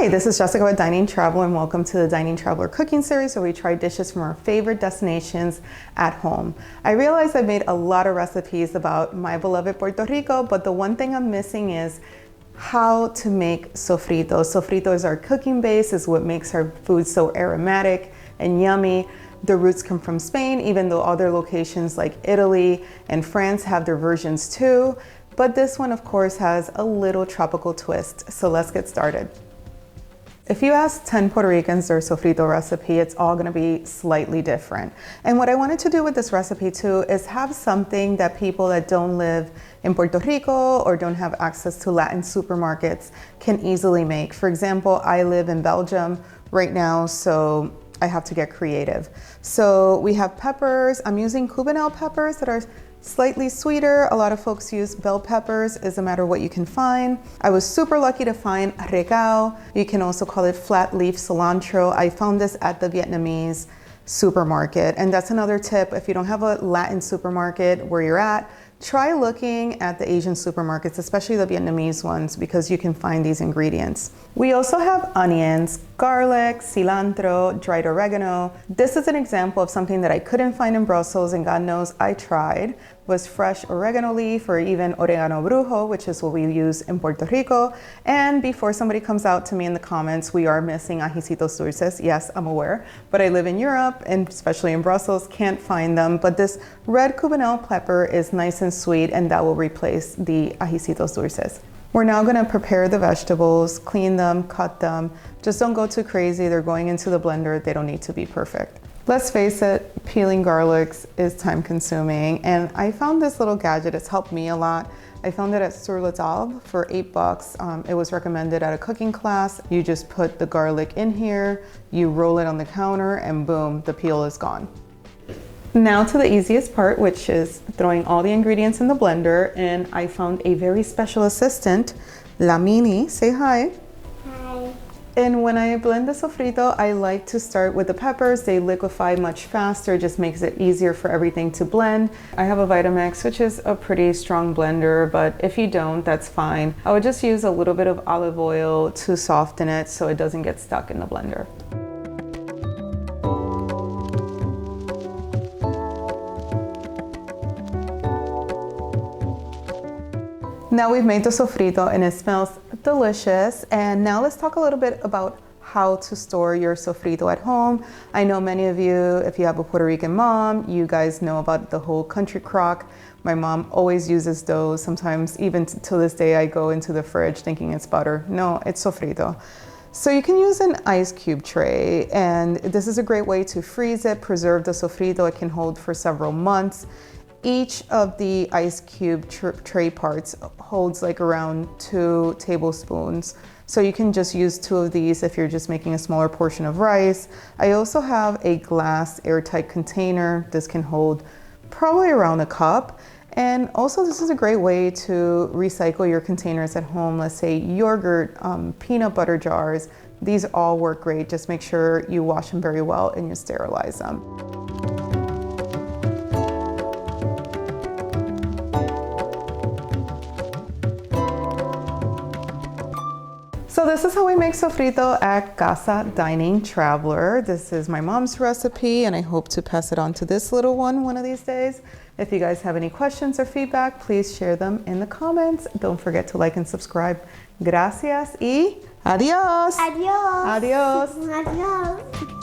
Hi, this is Jessica with Dining Traveler, and welcome to the Dining Traveler cooking series where we try dishes from our favorite destinations at home. I realize I've made a lot of recipes about my beloved Puerto Rico, but the one thing I'm missing is how to make sofrito. Sofrito is our cooking base, is what makes our food so aromatic and yummy. The roots come from Spain, even though other locations like Italy and France have their versions too. But this one, of course, has a little tropical twist. So let's get started. If you ask 10 Puerto Ricans their sofrito recipe, it's all gonna be slightly different. And what I wanted to do with this recipe too is have something that people that don't live in Puerto Rico or don't have access to Latin supermarkets can easily make. For example, I live in Belgium right now, so I have to get creative. So we have peppers. I'm using cubanelle peppers that are slightly sweeter. A lot of folks use bell peppers. It's a matter of what you can find. I was super lucky to find recao. You can also call it flat leaf cilantro. I found this at the Vietnamese supermarket. And that's another tip. If you don't have a Latin supermarket where you're at, try looking at the Asian supermarkets, especially the Vietnamese ones, because you can find these ingredients. We also have onions, garlic, cilantro, dried oregano. This is an example of something that I couldn't find in Brussels, and God knows I tried, was fresh oregano leaf or even oregano brujo, which is what we use in Puerto Rico. And before somebody comes out to me in the comments, we are missing ajicitos dulces. Yes, I'm aware, but I live in Europe and especially in Brussels, can't find them. But this red cubanelle pepper is nice and sweet, and that will replace the ajicitos dulces. We're now gonna prepare the vegetables, clean them, cut them. Just don't go too crazy. They're going into the blender. They don't need to be perfect. Let's face it, peeling garlics is time consuming. And I found this little gadget. It's helped me a lot. I found it at Sur La Table for $8. It was recommended at a cooking class. You just put the garlic in here, you roll it on the counter, and boom, the peel is gone. Now to the easiest part, which is throwing all the ingredients in the blender. And I found a very special assistant, La Mini. Say hi. Hi. And when I blend the sofrito, I like to start with the peppers. They liquefy much faster, just makes it easier for everything to blend. I have a Vitamix, which is a pretty strong blender, but if you don't, that's fine. I would just use a little bit of olive oil to soften it so it doesn't get stuck in the blender. Now we've made the sofrito and it smells delicious. And now let's talk a little bit about how to store your sofrito at home. I know many of you, if you have a Puerto Rican mom, you guys know about the whole country crock. My mom always uses those. Sometimes even to this day, I go into the fridge thinking it's butter. No, it's sofrito. So you can use an ice cube tray, and this is a great way to freeze it, preserve the sofrito. It can hold for several months. Each of the ice cube tray parts holds like around 2 tablespoons. So you can just use 2 of these if you're just making a smaller portion of rice. I also have a glass airtight container. This can hold probably around a cup. And also this is a great way to recycle your containers at home. Let's say yogurt, peanut butter jars. These all work great. Just make sure you wash them very well and you sterilize them. So this is how we make sofrito at Casa Dining Traveler. This is my mom's recipe, and I hope to pass it on to this little one of these days. If you guys have any questions or feedback, please share them in the comments. Don't forget to like and subscribe. Gracias y adiós. Adiós. Adiós. Adiós.